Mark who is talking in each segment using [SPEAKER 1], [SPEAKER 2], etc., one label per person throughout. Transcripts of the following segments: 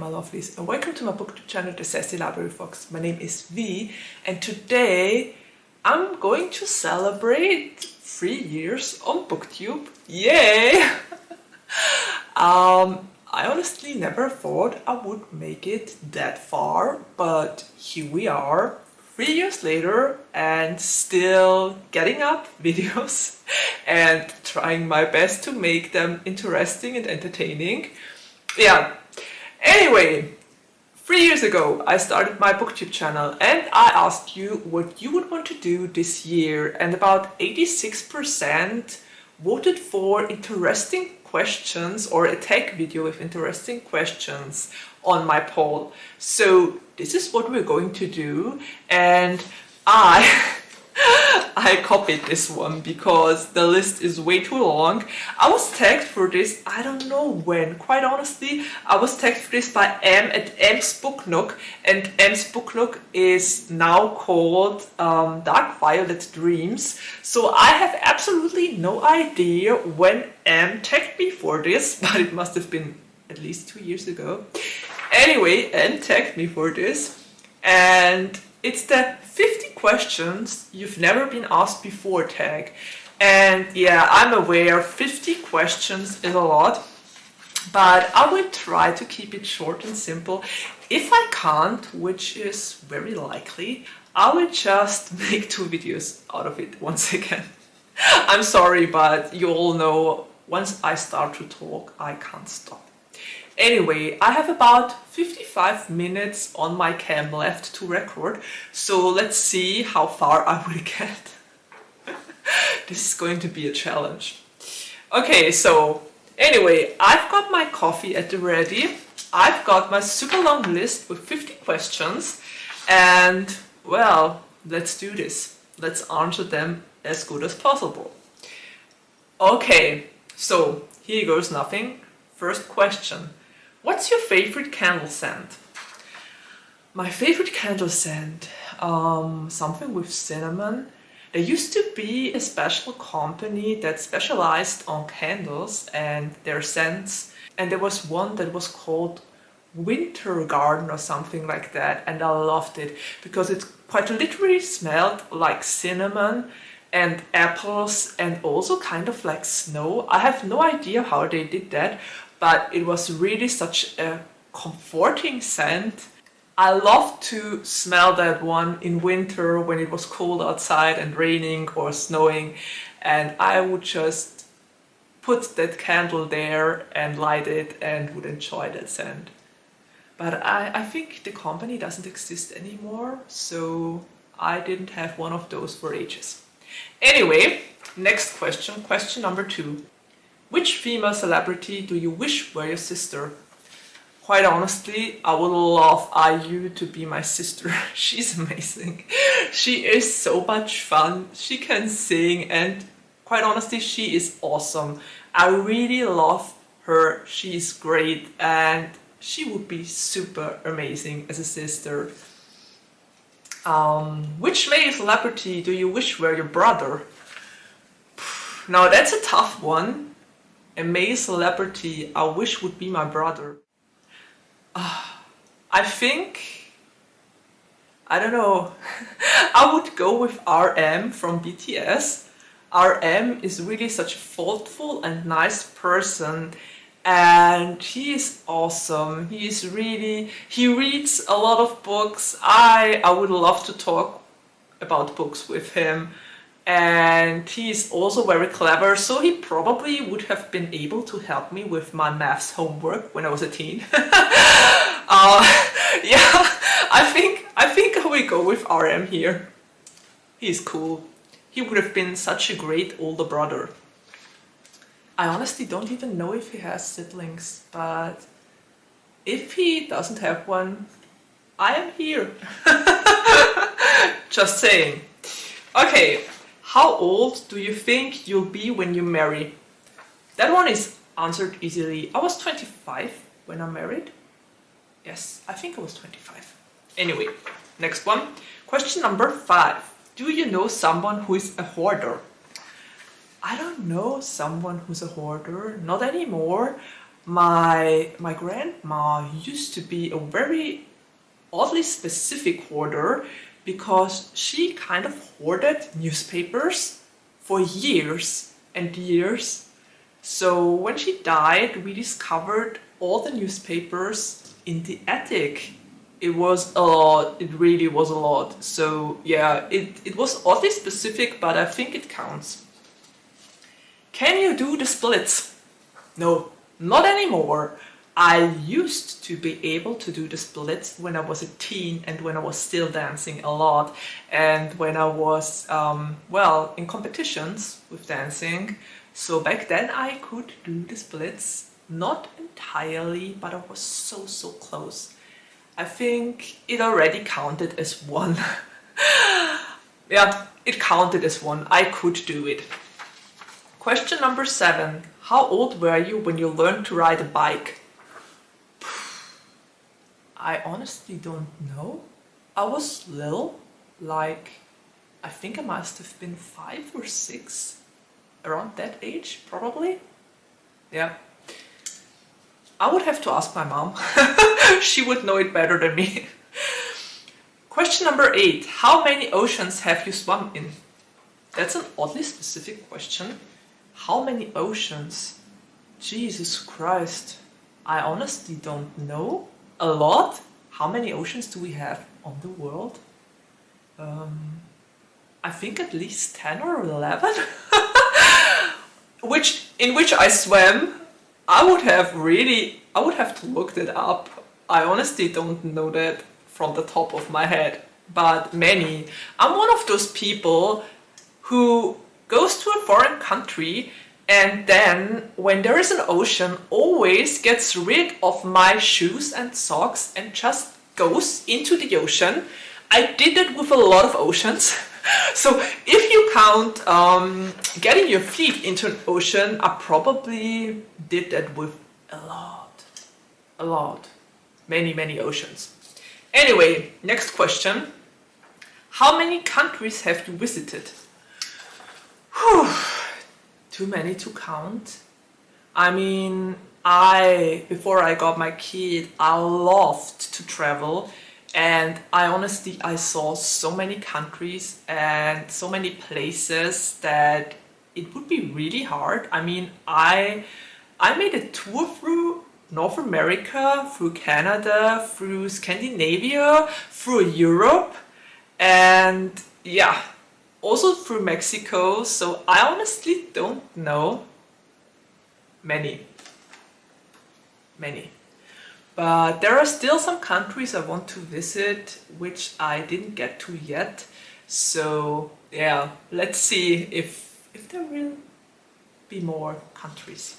[SPEAKER 1] my lovelies, and welcome to my BookTube channel, The Sassy Library Fox. My name is V, and today I'm going to celebrate 3 years on BookTube. Yay! I honestly never thought I would make it that far, but here we are, 3 years later, and still getting up videos and trying my best to make them interesting and entertaining. Yeah, anyway, 3 years ago I started my BookTube channel and I asked you what you would want to do this year, and about 86% voted for interesting questions or a tech video with interesting questions on my poll. So this is what we're going to do, and I copied this one because the list is way too long. I was tagged for this, I don't know when, quite honestly. I was tagged for this by M at M's Book Nook, and M's Book Nook is now called Dark Violet Dreams. So I have absolutely no idea when M tagged me for this, but it must have been at least 2 years ago. Anyway, M tagged me for this, and it's the 50 questions you've never been asked before tag. And yeah, I'm aware 50 questions is a lot, but I will try to keep it short and simple. If I can't, which is very likely, I will just make 2 videos out of it once again. I'm sorry, but you all know once I start to talk, I can't stop. Anyway, I have about 55 minutes on my cam left to record, so let's see how far I will get. This is going to be a challenge. Okay, so anyway, I've got my coffee at the ready. I've got my super long list with 50 questions, and well, let's do this. Let's answer them as good as possible. Okay, so here goes nothing. First question. What's your favorite candle scent? My favorite candle scent? Something with cinnamon. There used to be a special company that specialized on candles and their scents, and there was one that was called Winter Garden or something like that, and I loved it because it quite literally smelled like cinnamon and apples and also kind of like snow. I have no idea how they did that, but it was really such a comforting scent. I loved to smell that one in winter when it was cold outside and raining or snowing, and I would just put that candle there and light it and would enjoy that scent. But I think the company doesn't exist anymore, so I didn't have one of those for ages. Anyway, next question, question number 2. Which female celebrity do you wish were your sister? Quite honestly, I would love IU to be my sister. She's amazing. She is so much fun. She can sing, and quite honestly, she is awesome. I really love her. She's great, and she would be super amazing as a sister. Which male celebrity do you wish were your brother? Now that's a tough one. A male celebrity I wish would be my brother. I think, I don't know, I would go with RM from BTS. RM is really such a thoughtful and nice person, and he is awesome. He reads a lot of books. I would love to talk about books with him. And he's also very clever, so he probably would have been able to help me with my maths homework when I was a teen. Yeah, I think I will go with RM here. He's cool. He would have been such a great older brother. I honestly don't even know if he has siblings, but if he doesn't have one, I am here. Just saying. Okay. How old do you think you'll be when you marry? That one is answered easily. I was 25 when I married. Yes, I think I was 25. Anyway, next one. Question number 5. Do you know someone who is a hoarder? I don't know someone who's a hoarder. Not anymore. My grandma used to be a very oddly specific hoarder because she kind of hoarded newspapers for years and years. So when she died, we discovered all the newspapers in the attic. It was a lot, it really was a lot. So yeah, it was oddly specific, but I think it counts. Can you do the splits? No, not anymore. I used to be able to do the splits when I was a teen and when I was still dancing a lot and when I was, well, in competitions with dancing. So back then I could do the splits, not entirely, but I was so close. I think it already counted as one. Yeah, it counted as one. I could do it. Question number 7. How old were you when you learned to ride a bike? I honestly don't know. I was little, like, I think I must have been 5 or 6, around that age, probably. Yeah. I would have to ask my mom. She would know it better than me. Question number 8. How many oceans have you swum in? That's an oddly specific question. How many oceans? Jesus Christ. I honestly don't know. A lot? How many oceans do we have on the world? I think at least 10 or 11. In which I swam. I would have to look that up. I honestly don't know that from the top of my head, but many. I'm one of those people who goes to a foreign country and then when there is an ocean always gets rid of my shoes and socks and just goes into the ocean. I did that with a lot of oceans. So if you count getting your feet into an ocean, I probably did that with a lot, many oceans. Anyway, next question. How many countries have you visited? Whew, too many to count. I mean, before I got my kid, I loved to travel. And I saw so many countries and so many places that it would be really hard. I mean, I made a tour through North America, through Canada, through Scandinavia, through Europe, and yeah, also through Mexico. So I honestly don't know many. But there are still some countries I want to visit, which I didn't get to yet. So yeah, let's see if there will be more countries.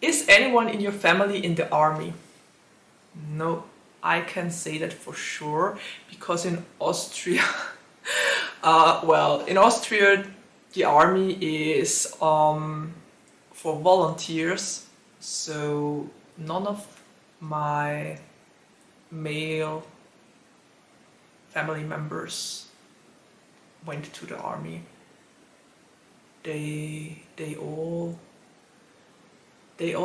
[SPEAKER 1] Is anyone in your family in the army? No, I can say that for sure, because in Austria, in Austria, the army is for volunteers. So none of my male family members went to the army. They all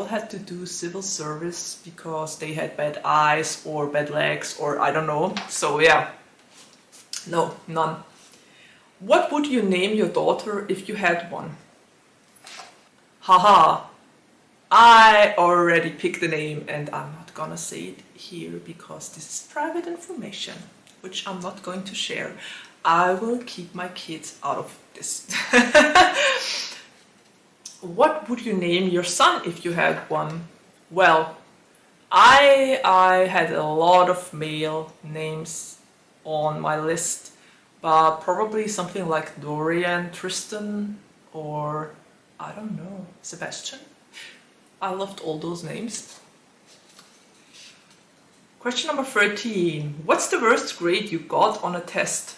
[SPEAKER 1] had to do civil service because they had bad eyes or bad legs or I don't know. So yeah, no, none. What would you name your daughter if you had one? Haha. I already picked the name and I'm not gonna say it here because this is private information, which I'm not going to share. I will keep my kids out of this. What would you name your son if you had one? Well, I had a lot of male names on my list, but probably something like Dorian, Tristan, or I don't know, Sebastian. I loved all those names. Question number 13. What's the worst grade you got on a test?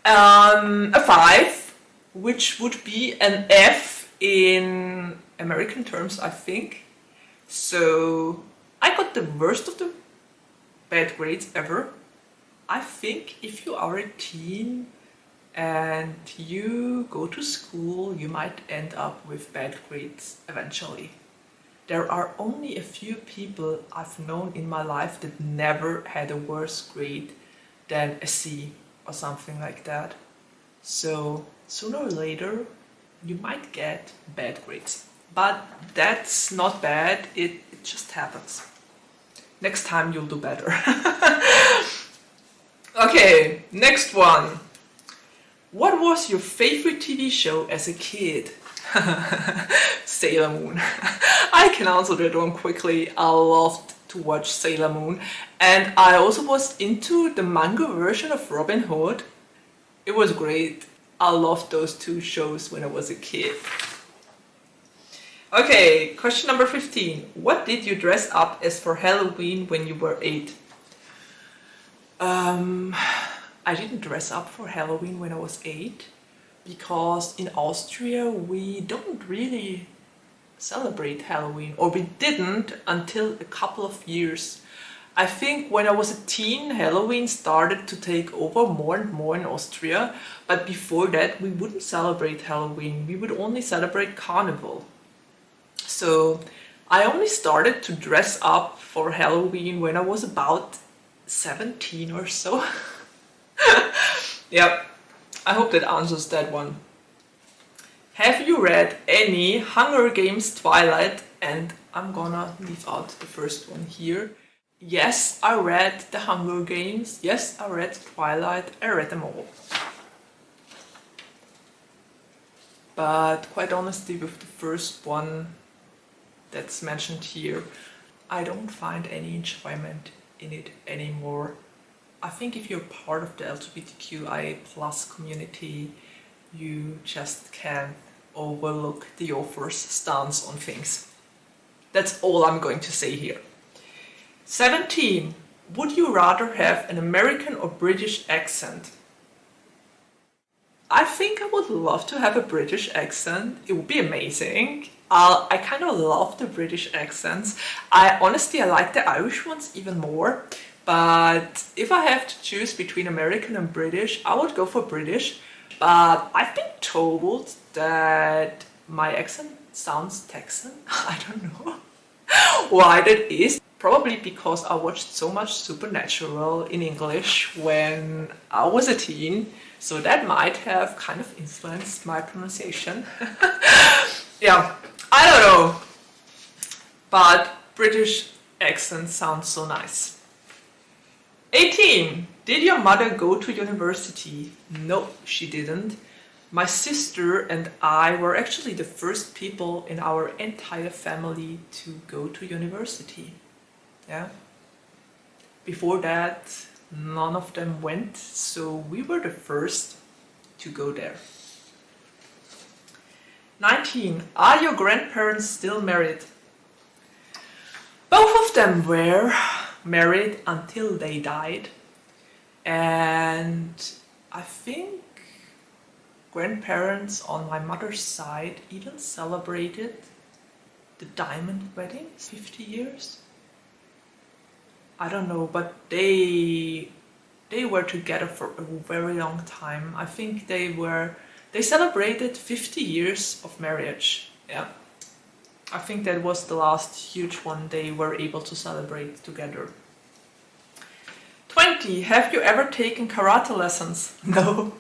[SPEAKER 1] A 5, which would be an F in American terms, I think. So I got the worst of the bad grades ever. I think if you are a teen and you go to school, you might end up with bad grades eventually. There are only a few people I've known in my life that never had a worse grade than a C or something like that. So sooner or later you might get bad grades. But that's not bad, it just happens. Next time you'll do better. Okay, next one. What was your favorite TV show as a kid? Sailor Moon. I can answer that one quickly. I loved to watch Sailor Moon, and I also was into the manga version of Robin Hood. It was great. I loved those two shows when I was a kid. Okay, question number 15. What did you dress up as for Halloween when you were 8? I didn't dress up for Halloween when I was 8 because in Austria we don't really celebrate Halloween, or we didn't until a couple of years. I think when I was a teen, Halloween started to take over more and more in Austria, but before that we wouldn't celebrate Halloween, we would only celebrate Carnival. So I only started to dress up for Halloween when I was about 17 or so. Yep, I hope that answers that one. Have you read any Hunger Games, Twilight? And I'm gonna leave out the first one here. Yes, I read the Hunger Games. Yes, I read Twilight. I read them all. But quite honestly, with the first one that's mentioned here, I don't find any enjoyment in it anymore. I think if you're part of the LGBTQIA+ community, you just can't overlook the author's stance on things. That's all I'm going to say here. 17. Would you rather have an American or British accent? I think I would love to have a British accent. It would be amazing. I kind of love the British accents. I like the Irish ones even more. But if I have to choose between American and British, I would go for British. But I've been told that my accent sounds Texan. I don't know why that is. Probably because I watched so much Supernatural in English when I was a teen. So that might have kind of influenced my pronunciation. Yeah, I don't know. But British accent sounds so nice. 18. Did your mother go to university? No, she didn't. My sister and I were actually the first people in our entire family to go to university. Yeah. Before that, none of them went, so we were the first to go there. 19. Are your grandparents still married? Both of them were married until they died, and I think grandparents on my mother's side even celebrated the diamond wedding, 50 years. I don't know, but they were together for a very long time. I think they celebrated 50 years of marriage. Yeah. I think that was the last huge one they were able to celebrate together. 20. Have you ever taken karate lessons? No.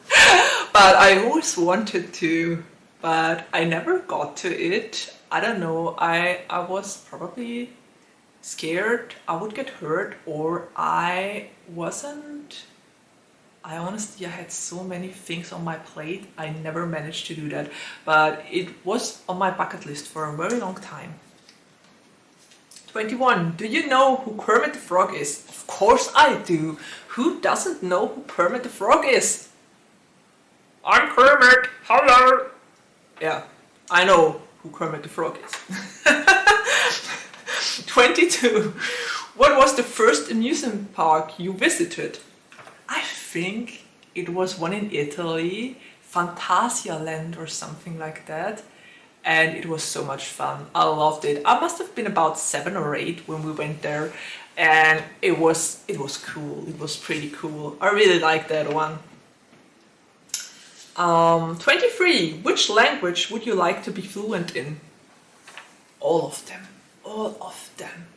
[SPEAKER 1] But I always wanted to, but I never got to it. I don't know, I was probably scared I would get hurt, or I honestly had so many things on my plate, I never managed to do that, but it was on my bucket list for a very long time. 21. Do you know who Kermit the Frog is? Of course I do. Who doesn't know who Kermit the Frog is? I'm Kermit, hello! Yeah, I know who Kermit the Frog is. 22. What was the first amusement park you visited? I think it was one in Italy, Phantasialand or something like that. And it was so much fun. I loved it. I must have been about 7 or 8 when we went there. And it was cool. It was pretty cool. I really liked that one. 23. Which language would you like to be fluent in? All of them. All of them.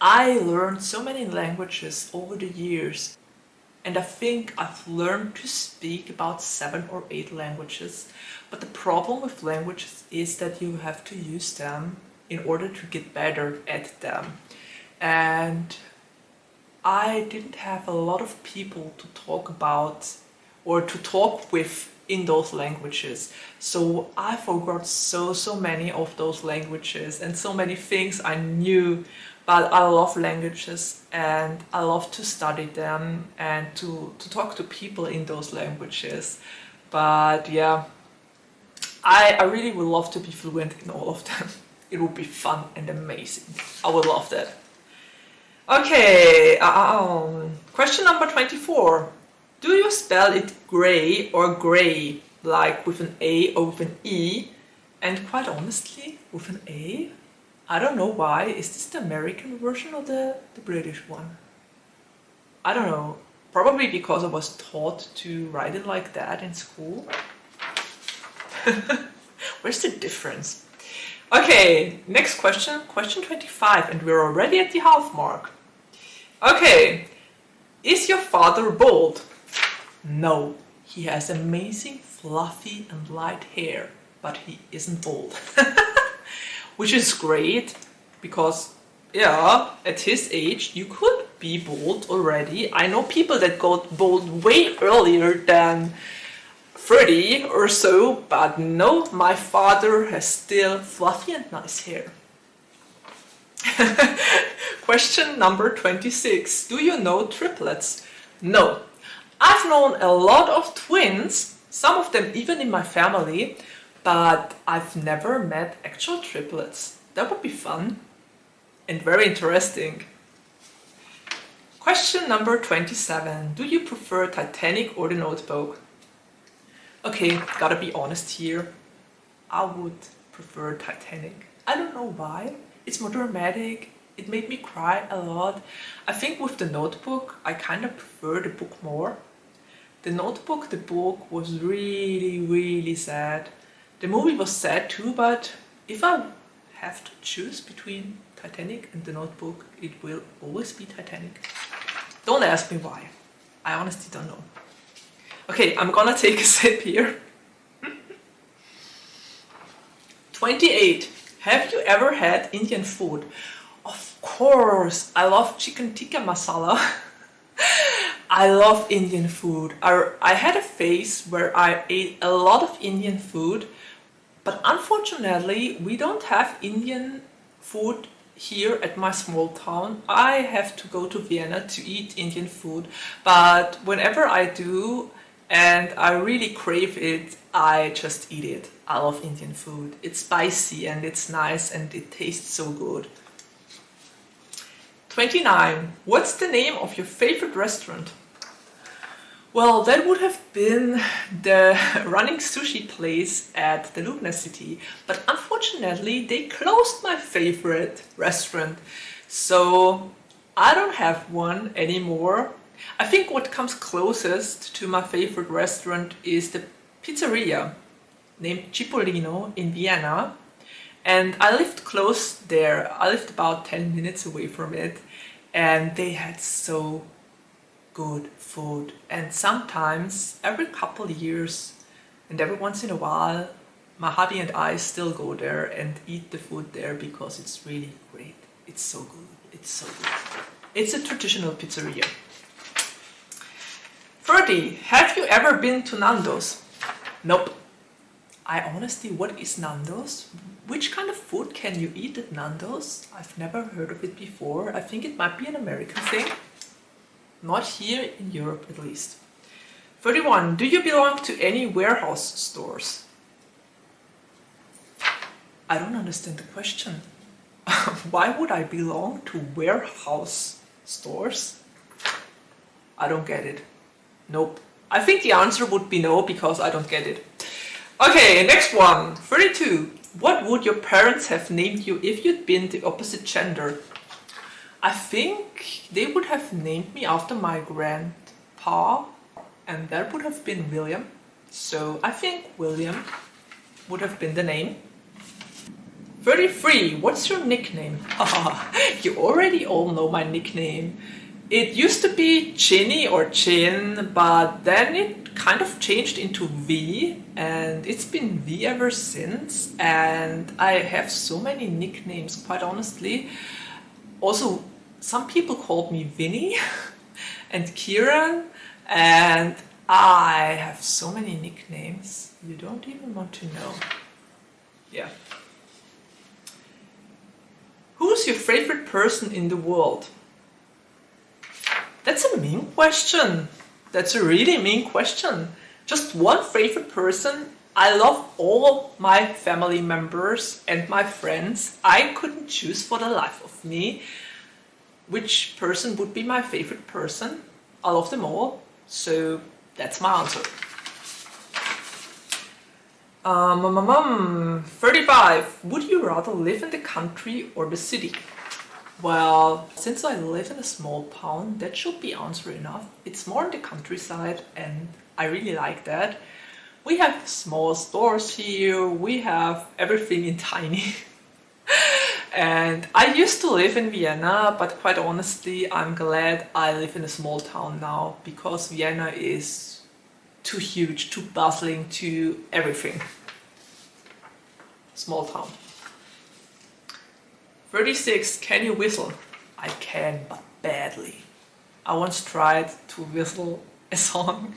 [SPEAKER 1] I learned so many languages over the years, and I think I've learned to speak about 7 or 8 languages. But the problem with languages is that you have to use them in order to get better at them. And I didn't have a lot of people to talk about or to talk with in those languages. So I forgot so many of those languages and so many things I knew. But I love languages and I love to study them and to talk to people in those languages. But yeah, I really would love to be fluent in all of them. It would be fun and amazing. I would love that. Okay, question number 24. Do you spell it grey or grey, like with an A or with an E? And quite honestly, with an A? I don't know why. Is this the American version or the British one? I don't know. Probably because I was taught to write it like that in school. Where's the difference? Okay, next question. Question 25, and we're already at the half mark. Okay, is your father bald? No, he has amazing fluffy and light hair, but he isn't bald. Which is great, because yeah, at his age you could be bald already. I know people that got bald way earlier than 30 or so, but no, my father has still fluffy and nice hair. Question number 26. Do you know triplets? No. I've known a lot of twins, some of them even in my family, but I've never met actual triplets. That would be fun and very interesting. Question number 27. Do you prefer Titanic or The Notebook? Okay, gotta be honest here. I would prefer Titanic. I don't know why. It's more dramatic. It made me cry a lot. I think with The Notebook, I kind of prefer the book more. The Notebook, the book was really sad. The movie was sad too, but if I have to choose between Titanic and The Notebook, it will always be Titanic. Don't ask me why. I honestly don't know. Okay, I'm gonna take a sip here. 28. Have you ever had Indian food? Of course, I love chicken tikka masala. I love Indian food. I had a phase where I ate a lot of Indian food, but unfortunately we don't have Indian food here at my small town. I have to go to Vienna to eat Indian food, but whenever I do and I really crave it, I just eat it. I love Indian food. It's spicy and it's nice and it tastes so good. 29. What's the name of your favorite restaurant? Well, that would have been the running sushi place at the Lugner City, but unfortunately they closed my favorite restaurant, so I don't have one anymore. I think what comes closest to my favorite restaurant is the pizzeria named Cipollino in Vienna, and I lived close there. I lived about 10 minutes away from it, and they had so good food. And sometimes every couple of years and every once in a while my hubby and I still go there and eat the food there because it's really great. It's so good. It's so good. It's a traditional pizzeria. 30. Have you ever been to Nandos? Nope. I honestly, what is Nandos? Which kind of food can you eat at Nandos? I've never heard of it before. I think it might be an American thing. Not here in Europe, at least. 31. Do you belong to any warehouse stores? I don't understand the question. Why would I belong to warehouse stores? I don't get it. Nope. I think the answer would be no, because I don't get it. Okay, next one. 32. What would your parents have named you if you'd been the opposite gender? I think they would have named me after my grandpa, and that would have been William. So I think William would have been the name. 33. What's your nickname? You already all know my nickname. It used to be Chinny or Chin, but then it kind of changed into V, and it's been V ever since. And I have so many nicknames, quite honestly. Also, some people called me Vinny and Kieran, and I have so many nicknames you don't even want to know. Yeah. Who's your favorite person in the world? That's a mean question. That's a really mean question. Just one favorite person. I love all my family members and my friends. I couldn't choose for the life of me which person would be my favorite person. I love them all. So that's my answer. 35. Would you rather live in the country or the city? Well, since I live in a small town, that should be answer enough. It's more in the countryside and I really like that. We have small stores here, we have everything in tiny. And I used to live in Vienna, but quite honestly, I'm glad I live in a small town now because Vienna is too huge, too bustling, too everything. Small town. 36. Can you whistle? I can, but badly. I once tried to whistle a song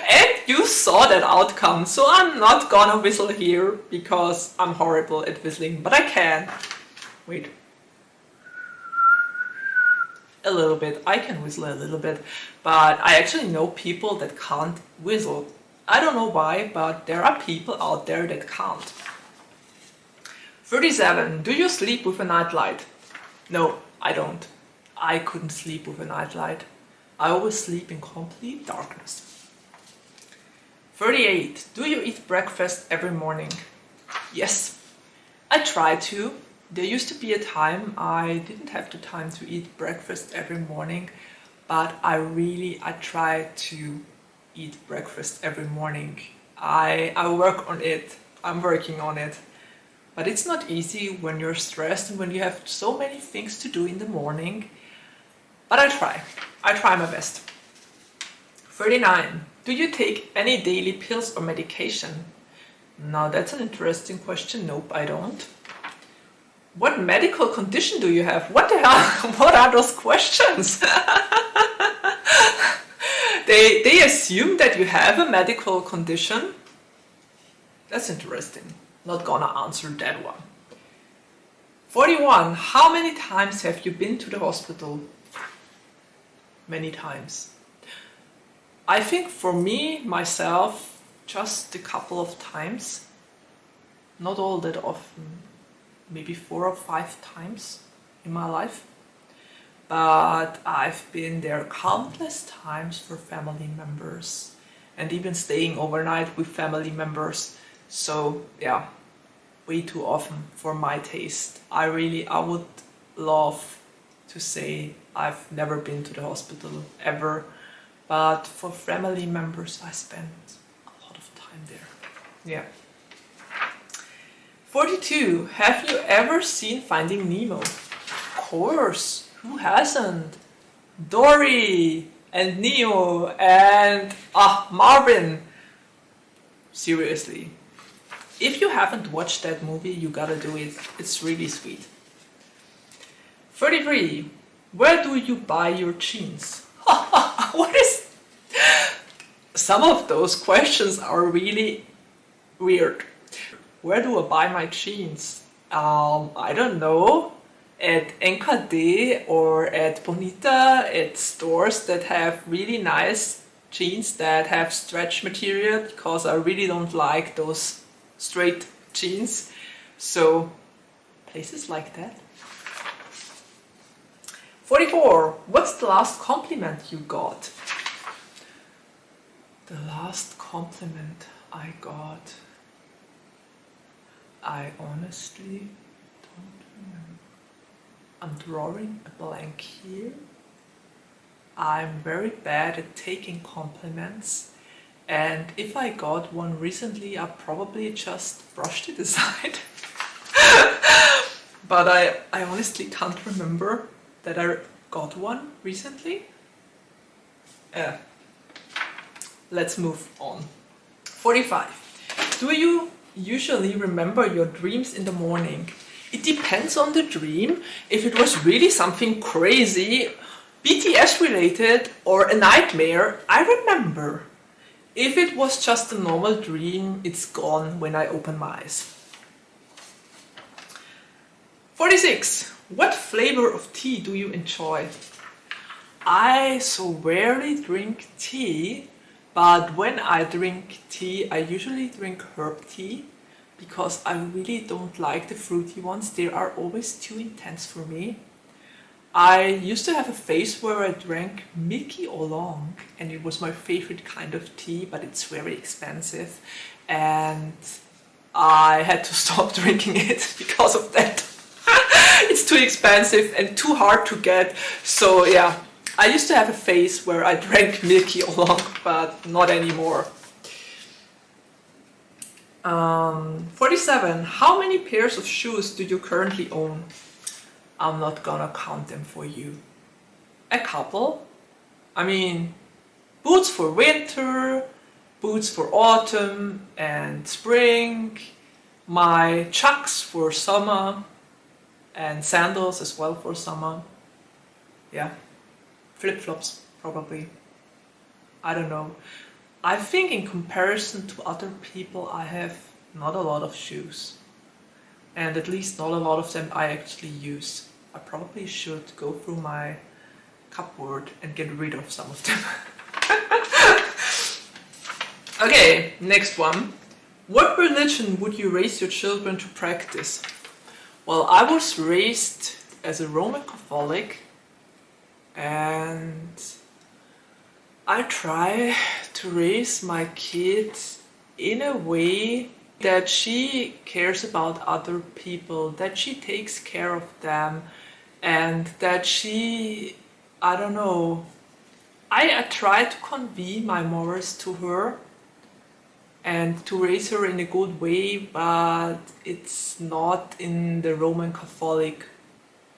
[SPEAKER 1] and you saw that outcome, so I'm not gonna whistle here because I'm horrible at whistling, but I can. Wait. A little bit. I can whistle a little bit, but I actually know people that can't whistle. I don't know why, but there are people out there that can't. 37. Do you sleep with a nightlight? No, I don't. I couldn't sleep with a nightlight. I always sleep in complete darkness. 38. Do you eat breakfast every morning? Yes, I try to. There used to be a time I didn't have the time to eat breakfast every morning, but I try to eat breakfast every morning. I work on it. I'm working on it. But it's not easy when you're stressed and when you have so many things to do in the morning. But I try. I try my best. 39. Do you take any daily pills or medication? Now that's an interesting question. Nope, I don't. What medical condition do you have? What the hell? What are those questions? They assume that you have a medical condition. That's interesting. Not gonna answer that one. 41. How many times have you been to the hospital? Many times. I think for me, myself, just a couple of times. Not all that often. Maybe 4 or 5 times in my life. But I've been there countless times for family members and even staying overnight with family members. So yeah, way too often for my taste. I would love to say I've never been to the hospital ever, but for family members I spent a lot of time there. Yeah. 42. Have you ever seen Finding Nemo? Of course, who hasn't? Dory and Neo and Marvin. Seriously. If you haven't watched that movie, you gotta do it. It's really sweet. 33. Where do you buy your jeans? What is... Some of those questions are really weird. Where do I buy my jeans? I don't know. At NKD or at Bonita, at stores that have really nice jeans that have stretch material, because I really don't like those straight jeans. So places like that. 44. What's the last compliment you got? The last compliment I got, I honestly don't remember. I'm drawing a blank here. I'm very bad at taking compliments, And if I got one recently, I probably just brushed it aside. But I honestly can't remember that I got one recently. Let's move on. 45. Do you usually remember your dreams in the morning? It depends on the dream. If it was really something crazy, BTS related, or a nightmare, I remember. If it was just a normal dream, it's gone when I open my eyes. 46. What flavor of tea do you enjoy? I so rarely drink tea, but when I drink tea, I usually drink herb tea because I really don't like the fruity ones. They are always too intense for me. I used to have a phase where I drank milky oolong, and it was my favorite kind of tea, but it's very expensive, and I had to stop drinking it because of that. It's too expensive and too hard to get, so yeah. I used to have a phase where I drank milky oolong, but not anymore. 47. How many pairs of shoes do you currently own? I'm not gonna count them for you. A couple. I mean, boots for winter, boots for autumn and spring, my chucks for summer, and sandals as well for summer. Yeah. Flip-flops, probably. I don't know. I think in comparison to other people, I have not a lot of shoes. And at least not a lot of them I actually use. I probably should go through my cupboard and get rid of some of them. Okay, next one. What religion would you raise your children to practice? Well, I was raised as a Roman Catholic, and I try to raise my kids in a way that she cares about other people, that she takes care of them, and that she, I don't know, I try to convey my morals to her and to raise her in a good way, but it's not in the Roman Catholic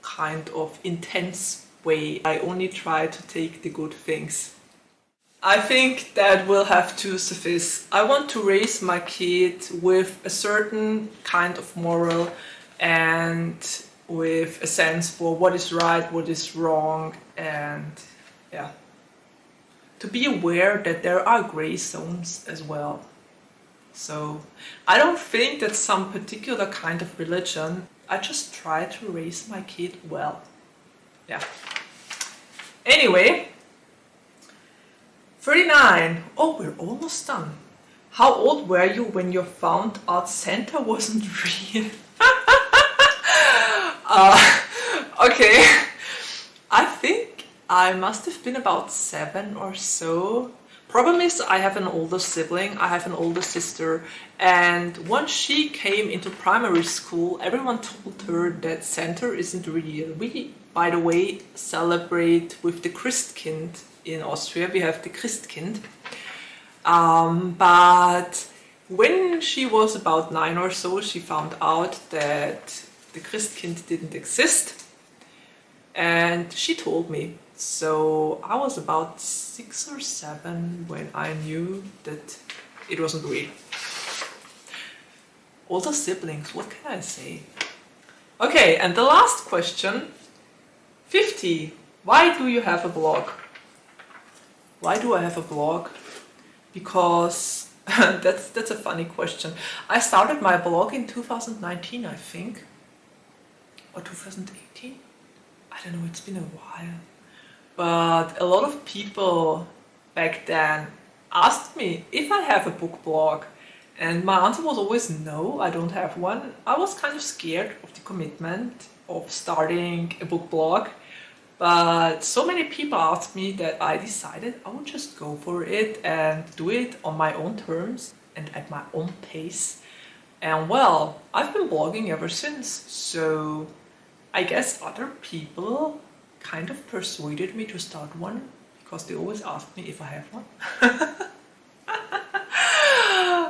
[SPEAKER 1] kind of intense way. I only try to take the good things. I think that will have to suffice. I want to raise my kid with a certain kind of moral and with a sense for what is right, what is wrong, and yeah, to be aware that there are gray zones as well. So I don't think that's some particular kind of religion. I just try to raise my kid well. Yeah. Anyway, 39. Oh, we're almost done. How old were you when you found out Santa wasn't real? Okay. I think I must have been about 7 or so. Problem is, I have an older sibling, I have an older sister, and once she came into primary school, everyone told her that Santa isn't real. We, by the way, celebrate with the Christkind in Austria. We have the Christkind. But when she was about 9 or so, she found out that the Christkind didn't exist, and she told me. So I was about 6 or 7 when I knew that it wasn't real. Older siblings, what can I say? Okay, and the last question, 50. Why do you have a blog? Why do I have a blog? Because that's a funny question. I started my blog in 2019, I think, or 2018. I don't know, it's been a while. But a lot of people back then asked me if I have a book blog, and my answer was always no, I don't have one. I was kind of scared of the commitment of starting a book blog, but so many people asked me that I decided I would just go for it and do it on my own terms and at my own pace. And well, I've been blogging ever since, so I guess other people kind of persuaded me to start one because they always ask me if I have one.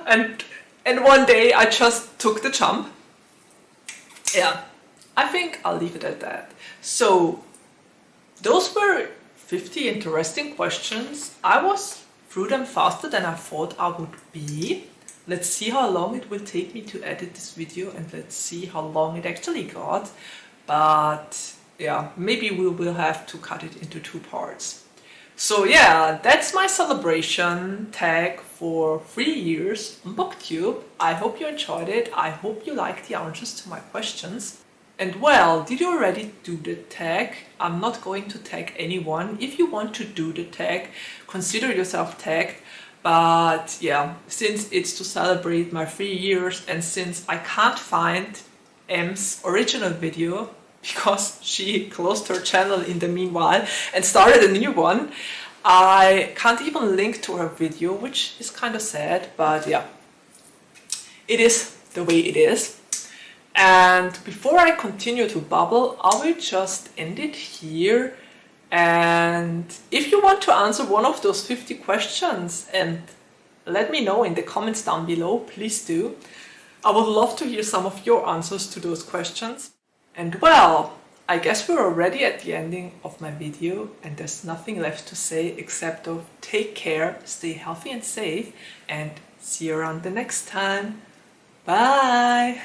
[SPEAKER 1] and one day I just took the jump. Yeah, I think I'll leave it at that. So those were 50 interesting questions. I was through them faster than I thought I would be. Let's see how long it will take me to edit this video, and let's see how long it actually got. But yeah, maybe we will have to cut it into 2 parts. So yeah, that's my celebration tag for 3 years on BookTube. I hope you enjoyed it. I hope you liked the answers to my questions. And well, did you already do the tag? I'm not going to tag anyone. If you want to do the tag, consider yourself tagged. But yeah, since it's to celebrate my 3 years and since I can't find M's original video, because she closed her channel in the meanwhile and started a new one, I can't even link to her video, which is kind of sad, but yeah, it is the way it is. And before I continue to babble, I will just end it here. And if you want to answer one of those 50 questions and let me know in the comments down below, please do. I would love to hear some of your answers to those questions. And well, I guess we're already at the ending of my video and there's nothing left to say except of take care, stay healthy and safe, and see you around the next time. Bye!